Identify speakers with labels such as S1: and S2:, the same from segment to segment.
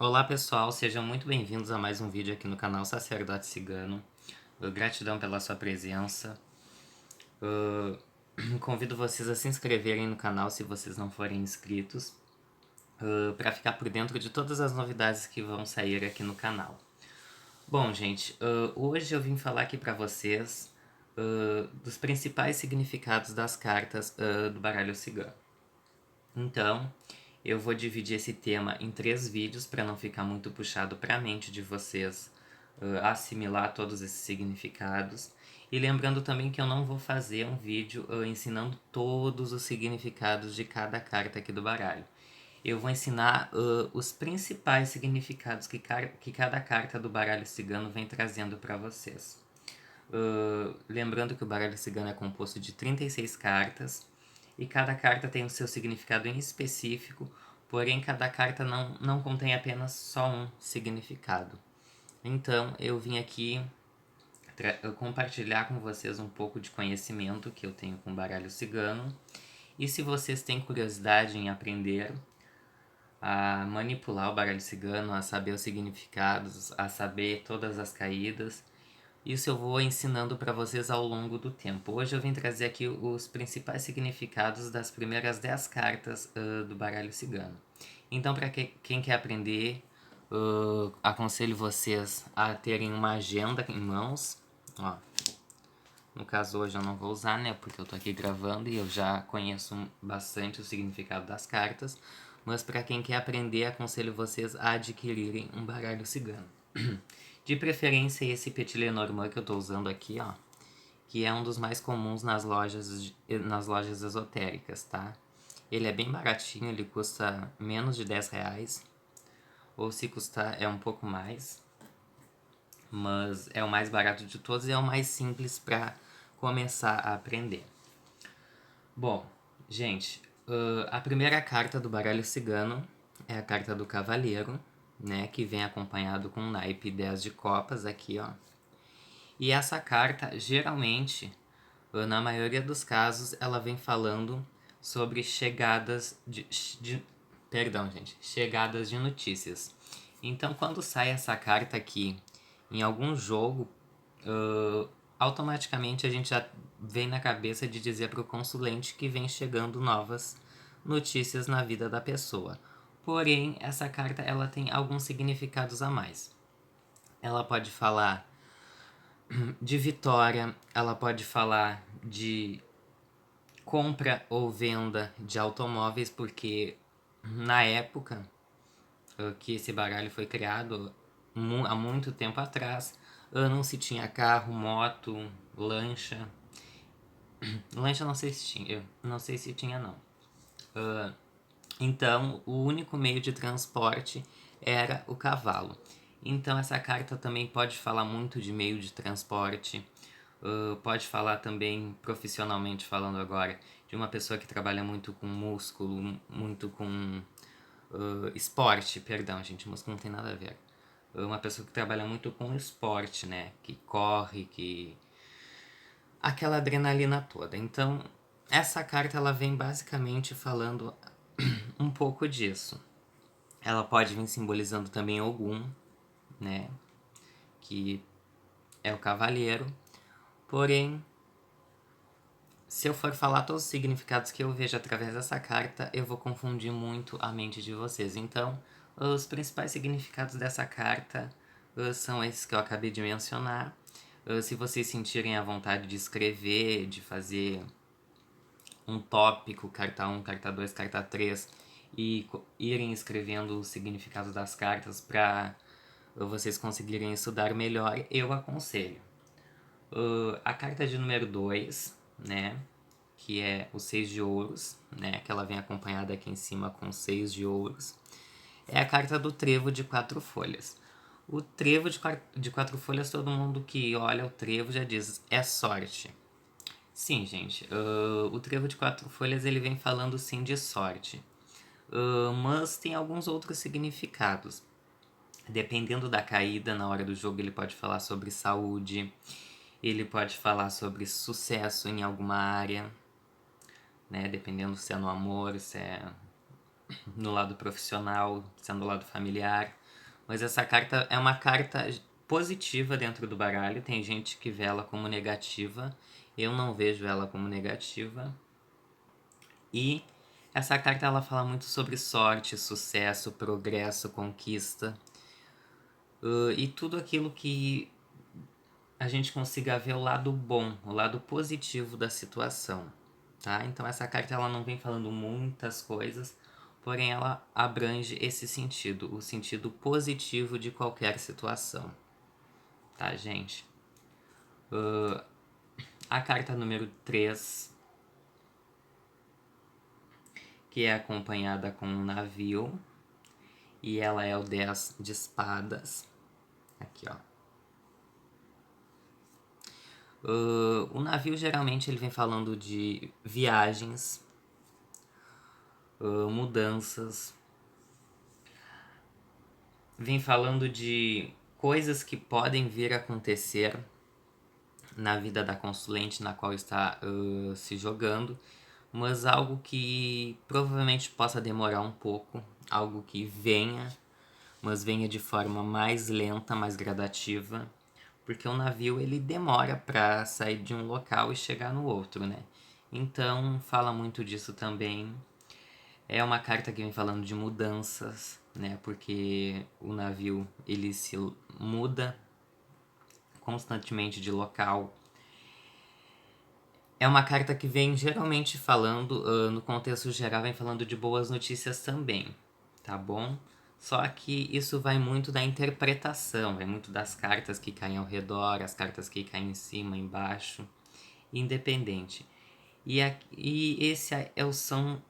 S1: Olá pessoal, sejam muito bem-vindos a mais um vídeo aqui no canal Sacerdote Cigano. Gratidão pela sua presença. Convido vocês a se inscreverem no canal se vocês não forem inscritos, para ficar por dentro de todas as novidades que vão sair aqui no canal. Bom, gente, hoje eu vim falar aqui para vocês dos principais significados das cartas do baralho cigano. Então, eu vou dividir esse tema em 3 vídeos para não ficar muito puxado para a mente de vocês assimilar todos esses significados. E lembrando também que eu não vou fazer um vídeo ensinando todos os significados de cada carta aqui do baralho. Eu vou ensinar os principais significados que cada carta do baralho cigano vem trazendo para vocês. Lembrando que o baralho cigano é composto de 36 cartas e cada carta tem o seu significado em específico, porém cada carta não contém apenas só um significado. Então eu vim aqui compartilhar com vocês um pouco de conhecimento que eu tenho com o baralho cigano. E se vocês têm curiosidade em aprender a manipular o baralho cigano, a saber os significados, a saber todas as caídas, isso eu vou ensinando para vocês ao longo do tempo. Hoje eu vim trazer aqui os principais significados das primeiras 10 cartas do baralho cigano. Então, para quem quer aprender, aconselho vocês a terem uma agenda em mãos. Ó, no caso hoje eu não vou usar, né, porque eu tô aqui gravando e eu já conheço bastante o significado das cartas. Mas para quem quer aprender, aconselho vocês a adquirirem um baralho cigano. De preferência esse Petit Lenormand que eu tô usando aqui, ó, que é um dos mais comuns nas lojas esotéricas, tá? Ele é bem baratinho, ele custa menos de 10 reais, ou se custar é um pouco mais, mas é o mais barato de todos e é o mais simples para começar a aprender. Bom, gente, a primeira carta do baralho cigano é a carta do Cavaleiro, né, que vem acompanhado com um naipe 10 de copas aqui, ó. E essa carta, geralmente, na maioria dos casos, ela vem falando sobre chegadas de notícias. Então, quando sai essa carta aqui em algum jogo, automaticamente a gente já vem na cabeça de dizer para o consulente que vem chegando novas notícias na vida da pessoa. Porém, essa carta ela tem alguns significados a mais. Ela pode falar de vitória, ela pode falar de compra ou venda de automóveis, porque na época que esse baralho foi criado, há muito tempo atrás, não se tinha carro, moto, lancha. Lancha não sei se tinha, não sei se tinha não. Então, o único meio de transporte era o cavalo. Então, essa carta também pode falar muito de meio de transporte, pode falar também, profissionalmente falando agora, de uma pessoa que trabalha muito com músculo, muito com esporte, perdão, gente, músculo não tem nada a ver. Uma pessoa que trabalha muito com esporte, né? Que corre, que aquela adrenalina toda. Então, essa carta ela vem basicamente falando um pouco disso. Ela pode vir simbolizando também Ogum, né? Que é o cavaleiro. Porém, se eu for falar todos os significados que eu vejo através dessa carta, eu vou confundir muito a mente de vocês. Então, os principais significados dessa carta são esses que eu acabei de mencionar. Se vocês sentirem a vontade de escrever, de fazer um tópico, carta 1, carta 2, carta 3, e irem escrevendo o significado das cartas para vocês conseguirem estudar melhor, eu aconselho. A carta de número 2, né, que é o 6 de ouros, né, que ela vem acompanhada aqui em cima com 6 de ouros, é a carta do trevo de 4 folhas. O trevo de 4 folhas, todo mundo que olha o trevo já diz, é sorte. Sim, gente, o trevo de 4 folhas ele vem falando sim de sorte, mas tem alguns outros significados. Dependendo da caída na hora do jogo, ele pode falar sobre saúde, ele pode falar sobre sucesso em alguma área, né? Dependendo se é no amor, se é no lado profissional, se é no lado familiar. Mas essa carta é uma carta positiva dentro do baralho. Tem gente que vê ela como negativa. Eu não vejo ela como negativa. E essa carta ela fala muito sobre sorte, sucesso, progresso, conquista. E tudo aquilo que a gente consiga ver o lado bom, o lado positivo da situação, tá? Então essa carta ela não vem falando muitas coisas, porém ela abrange esse sentido, o sentido positivo de qualquer situação, tá, gente? A carta número 3, que é acompanhada com um navio, e ela é o 10 de espadas, aqui ó. O navio geralmente ele vem falando de viagens, mudanças, vem falando de coisas que podem vir a acontecer na vida da consulente na qual está se jogando, mas algo que provavelmente possa demorar um pouco, algo que venha, mas venha de forma mais lenta, mais gradativa, porque o navio ele demora para sair de um local e chegar no outro, né? Então fala muito disso também. É uma carta que vem falando de mudanças, né? Porque o navio ele se muda constantemente de local. É uma carta que vem geralmente falando, no contexto geral, vem falando de boas notícias também, tá bom? Só que isso vai muito da interpretação, vai muito das cartas que caem ao redor, as cartas que caem em cima, embaixo, independente. E esse são.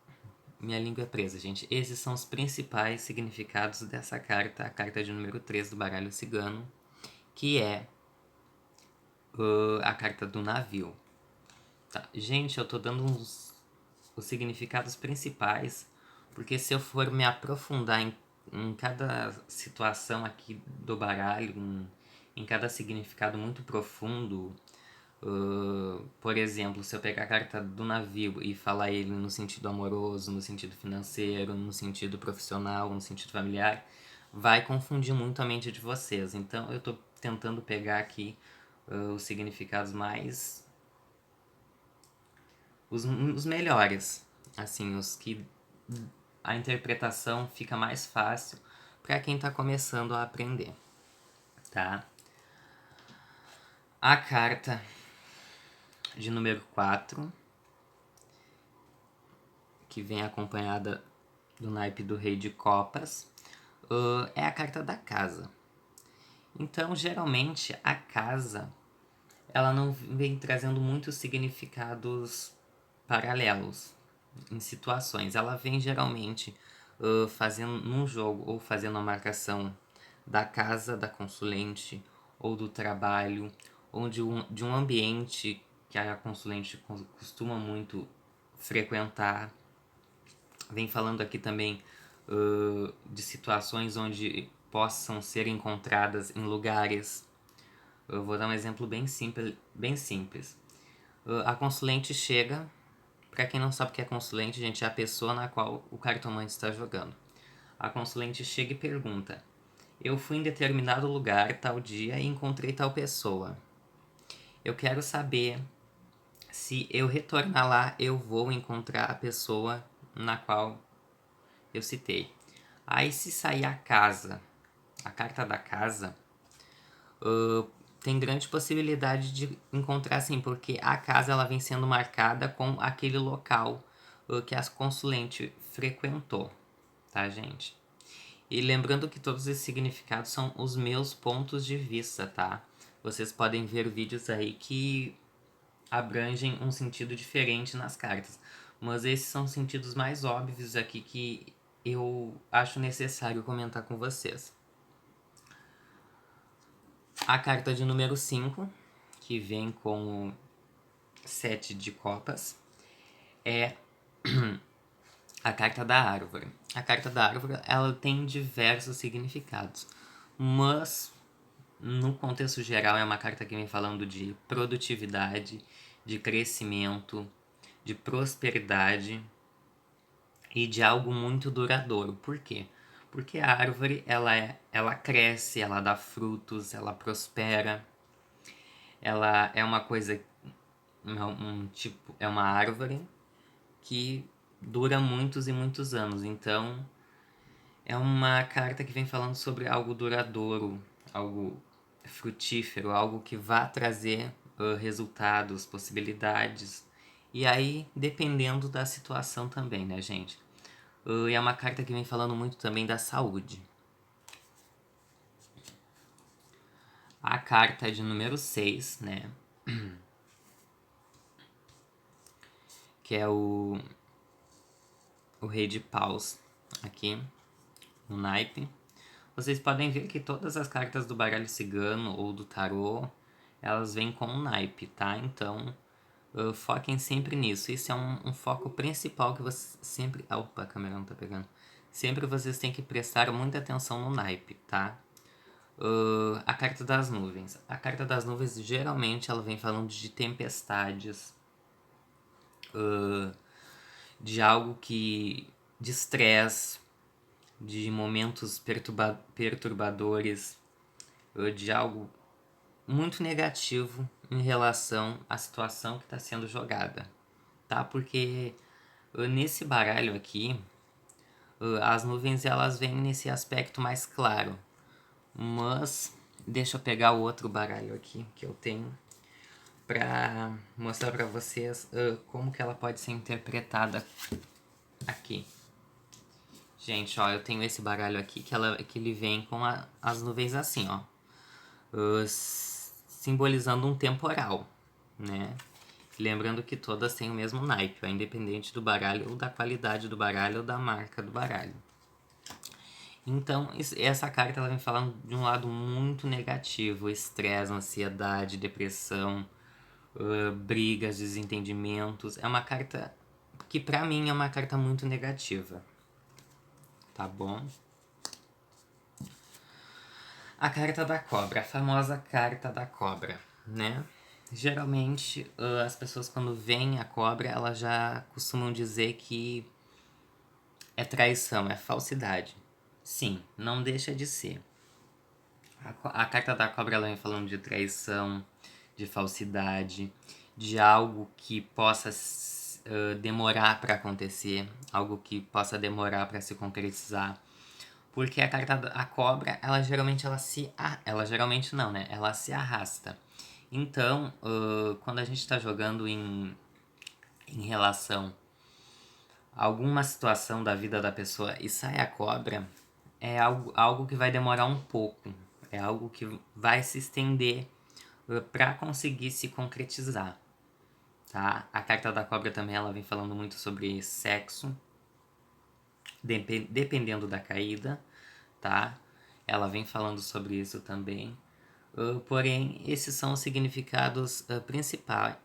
S1: Minha língua é presa, gente. Esses são os principais significados dessa carta, a carta de número 3 do baralho cigano, que é a carta do navio. Tá. Gente, eu tô dando os significados principais, porque se eu for me aprofundar em cada situação aqui do baralho, em cada significado muito profundo, por exemplo, se eu pegar a carta do navio e falar ele no sentido amoroso, no sentido financeiro, no sentido profissional, no sentido familiar, vai confundir muito a mente de vocês. Então eu tô tentando pegar aqui os significados mais os melhores, assim, os que a interpretação fica mais fácil para quem está começando a aprender, tá? A carta de número 4, que vem acompanhada do naipe do Rei de Copas, é a carta da casa. Então, geralmente, a casa ela não vem trazendo muitos significados paralelos em situações. Ela vem geralmente fazendo num jogo ou fazendo a marcação da casa da consulente ou do trabalho ou de um ambiente que a consulente costuma muito frequentar. Vem falando aqui também de situações onde possam ser encontradas em lugares. Eu vou dar um exemplo bem simples. Bem simples. A consulente chega. Para quem não sabe o que é consulente, gente, é a pessoa na qual o cartomante está jogando. A consulente chega e pergunta: eu fui em determinado lugar, tal dia, e encontrei tal pessoa. Eu quero saber se eu retornar lá, eu vou encontrar a pessoa na qual eu citei. Aí, se sair a casa, a carta da casa, tem grande possibilidade de encontrar sim, porque a casa ela vem sendo marcada com aquele local que a consulente frequentou, tá, gente? E lembrando que todos esses significados são os meus pontos de vista, tá? Vocês podem ver vídeos aí que abrangem um sentido diferente nas cartas, mas esses são os sentidos mais óbvios aqui que eu acho necessário comentar com vocês. A carta de número 5, que vem com o 7 de copas, é a carta da árvore. A carta da árvore ela tem diversos significados, mas no contexto geral é uma carta que vem falando de produtividade, de crescimento, de prosperidade e de algo muito duradouro. Por quê? Porque a árvore, ela cresce, ela dá frutos, ela prospera. Ela é uma coisa, tipo, é uma árvore que dura muitos e muitos anos. Então, é uma carta que vem falando sobre algo duradouro, algo frutífero, algo que vá trazer resultados, possibilidades. E aí, dependendo da situação também, né, gente? E é uma carta que vem falando muito também da saúde. A carta é de número 6, né? Que é o Rei de Paus aqui no naipe. Vocês podem ver que todas as cartas do baralho cigano ou do tarô, elas vêm com um naipe, tá? Então, foquem sempre nisso. Isso é um foco principal que vocês sempre... Opa, a câmera não tá pegando. Sempre vocês têm que prestar muita atenção no naipe, tá? A carta das nuvens. A carta das nuvens, geralmente, ela vem falando de tempestades, de algo que... de estresse, de momentos perturbadores, de algo muito negativo em relação à situação que está sendo jogada, tá? Porque nesse baralho aqui, as nuvens elas vêm nesse aspecto mais claro, mas deixa eu pegar o outro baralho aqui que eu tenho para mostrar para vocês como que ela pode ser interpretada aqui. Gente, ó, eu tenho esse baralho aqui que ele vem com as nuvens assim, ó, simbolizando um temporal, né? Lembrando que todas têm o mesmo naipe, ó, independente do baralho ou da qualidade do baralho ou da marca do baralho. Então, essa carta ela vem falando de um lado muito negativo: estresse, ansiedade, depressão, brigas, desentendimentos. É uma carta que pra mim é uma carta muito negativa, tá bom? A carta da cobra, a famosa carta da cobra, né? Geralmente, as pessoas quando veem a cobra, elas já costumam dizer que é traição, é falsidade. Sim, não deixa de ser. A carta da cobra ela vem falando de traição, de falsidade, de algo que possa demorar para acontecer, algo que possa demorar para se concretizar. Porque a carta da cobra, ela geralmente ela geralmente não, né? Ela se arrasta. Então, quando a gente está jogando em relação a alguma situação da vida da pessoa e sai a cobra, é algo que vai demorar um pouco. É algo que vai se estender para conseguir se concretizar, tá? A carta da cobra também ela vem falando muito sobre sexo, dependendo da caída, tá? Ela vem falando sobre isso também. Porém, esses são os significados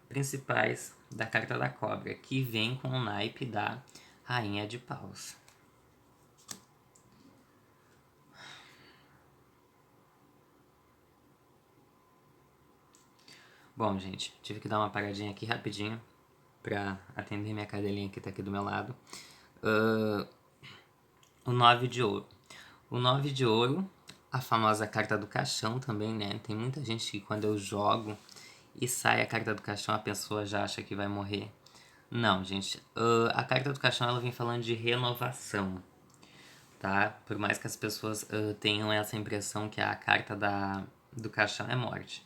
S1: principais da carta da cobra, que vem com o naipe da Rainha de Paus. Bom, gente, tive que dar uma paradinha aqui rapidinho pra atender minha cadelinha que tá aqui do meu lado. O 9 de ouro. O 9 de ouro, a famosa carta do caixão também, né? Tem muita gente que quando eu jogo e sai a carta do caixão, a pessoa já acha que vai morrer. Não, gente. A carta do caixão ela vem falando de renovação, tá? Por mais que as pessoas tenham essa impressão que a carta do caixão é morte.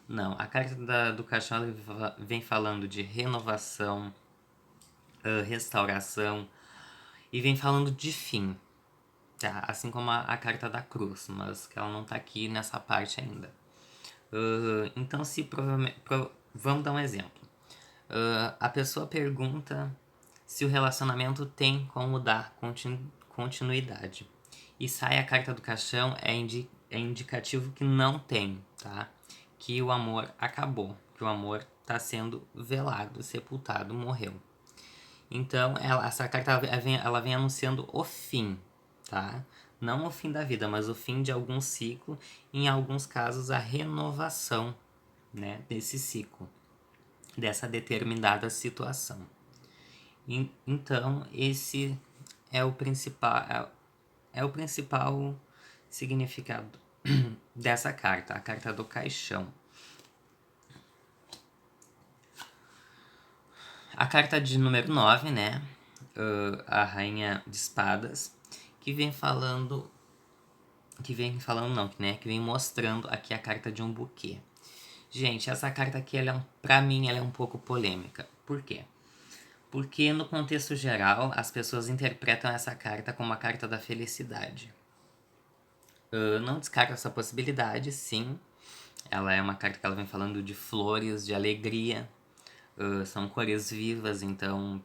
S1: Não, a carta do caixão ela vem falando de renovação, restauração e vem falando de fim, tá? Assim como a carta da cruz, mas que ela não tá aqui nessa parte ainda. Então, vamos dar um exemplo. A pessoa pergunta se o relacionamento tem como dar continuidade. E sai a carta do caixão, é indicativo que não tem, tá? Que o amor acabou, que o amor está sendo velado, sepultado, morreu. Então, essa carta ela vem anunciando o fim, tá? Não o fim da vida, mas o fim de algum ciclo, em alguns casos a renovação, né, desse ciclo, dessa determinada situação. Então, esse é o principal, é o principal significado dessa carta, a carta do caixão. A carta de número 9, né? A Rainha de Espadas, que vem falando não, né? Que vem mostrando aqui a carta de um buquê. Gente, essa carta aqui, pra mim, ela é um pouco polêmica. Por quê? Porque no contexto geral, as pessoas interpretam essa carta como a carta da felicidade. Não descarto essa possibilidade, sim. Ela é uma carta que ela vem falando de flores, de alegria. São cores vivas, então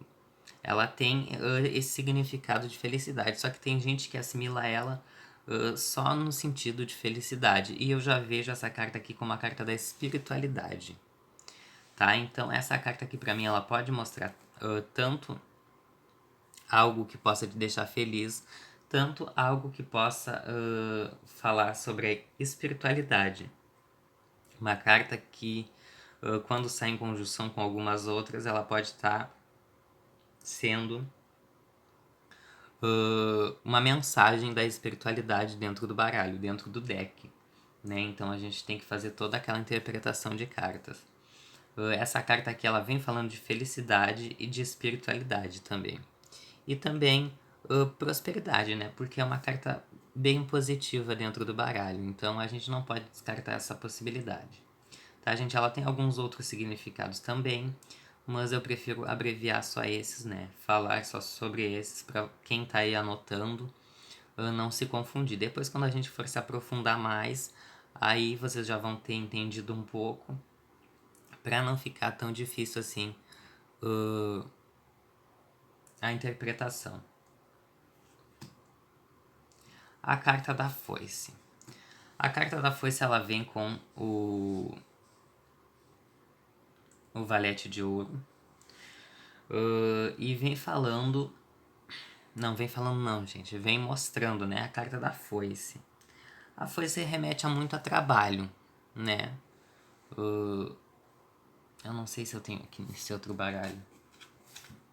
S1: ela tem esse significado de felicidade. Só que tem gente que assimila ela só no sentido de felicidade. E eu já vejo essa carta aqui como a carta da espiritualidade. Tá? Então essa carta aqui pra mim, ela pode mostrar tanto algo que possa te deixar feliz, tanto algo que possa falar sobre a espiritualidade. Uma carta que, quando sai em conjunção com algumas outras, ela pode estar sendo uma mensagem da espiritualidade dentro do baralho, dentro do deck. Né? Então a gente tem que fazer toda aquela interpretação de cartas. Essa carta aqui, ela vem falando de felicidade e de espiritualidade também. E também prosperidade, né? Porque é uma carta bem positiva dentro do baralho. Então a gente não pode descartar essa possibilidade. Tá, gente? Ela tem alguns outros significados também, mas eu prefiro abreviar só esses, né? Falar só sobre esses para quem tá aí anotando não se confundir. Depois, quando a gente for se aprofundar mais, aí vocês já vão ter entendido um pouco, para não ficar tão difícil assim a interpretação. A carta da foice. A carta da foice, ela vem com o valete de ouro. E vem falando... Não, vem falando não, gente. Vem mostrando, né? A carta da foice. A foice remete a muito a trabalho, né? Eu não sei se eu tenho aqui nesse outro baralho.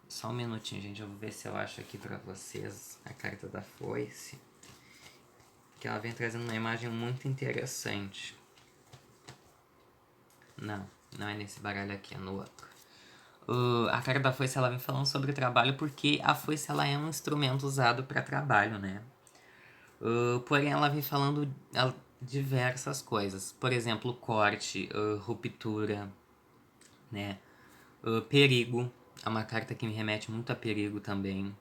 S1: Só um minutinho, gente. Eu vou ver se eu acho aqui pra vocês a carta da foice. Que ela vem trazendo uma imagem muito interessante. Não é nesse baralho aqui, é no outro. A carta da foice, ela vem falando sobre trabalho porque a foice, ela é um instrumento usado para trabalho, né? Porém, ela vem falando diversas coisas. Por exemplo, corte, ruptura, né? Perigo. É uma carta que me remete muito a perigo também.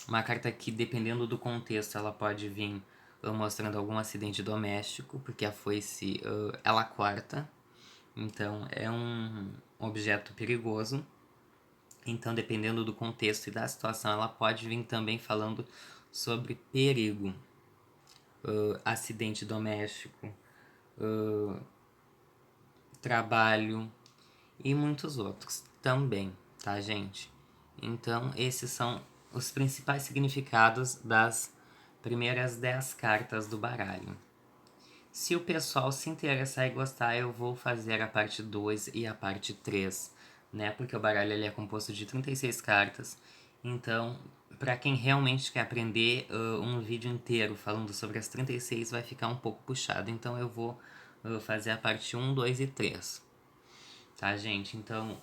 S1: Uma carta que, dependendo do contexto, ela pode vir mostrando algum acidente doméstico, porque a foice, ela corta. Então, é um objeto perigoso. Então, dependendo do contexto e da situação, ela pode vir também falando sobre perigo, acidente doméstico, trabalho e muitos outros também, tá, gente? Então, esses são os principais significados das primeiras 10 cartas do baralho. Se o pessoal se interessar e gostar, eu vou fazer a parte 2 e a parte 3, né? Porque o baralho ele é composto de 36 cartas. Então, para quem realmente quer aprender um vídeo inteiro falando sobre as 36, vai ficar um pouco puxado. Então, eu vou fazer a parte 1, 2 e 3. Tá, gente? Então,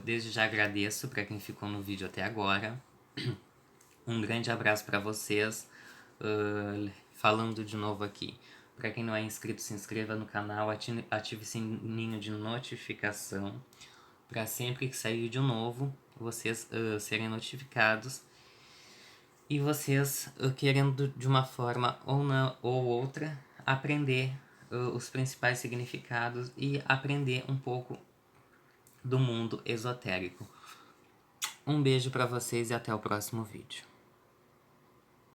S1: desde já agradeço para quem ficou no vídeo até agora. Um grande abraço para vocês. Falando de novo aqui. Para quem não é inscrito, se inscreva no canal, ative o sininho de notificação. Para sempre que sair vídeo novo, vocês serem notificados. E vocês, querendo de uma forma ou outra, aprender os principais significados e aprender um pouco do mundo esotérico. Um beijo para vocês e até o próximo vídeo.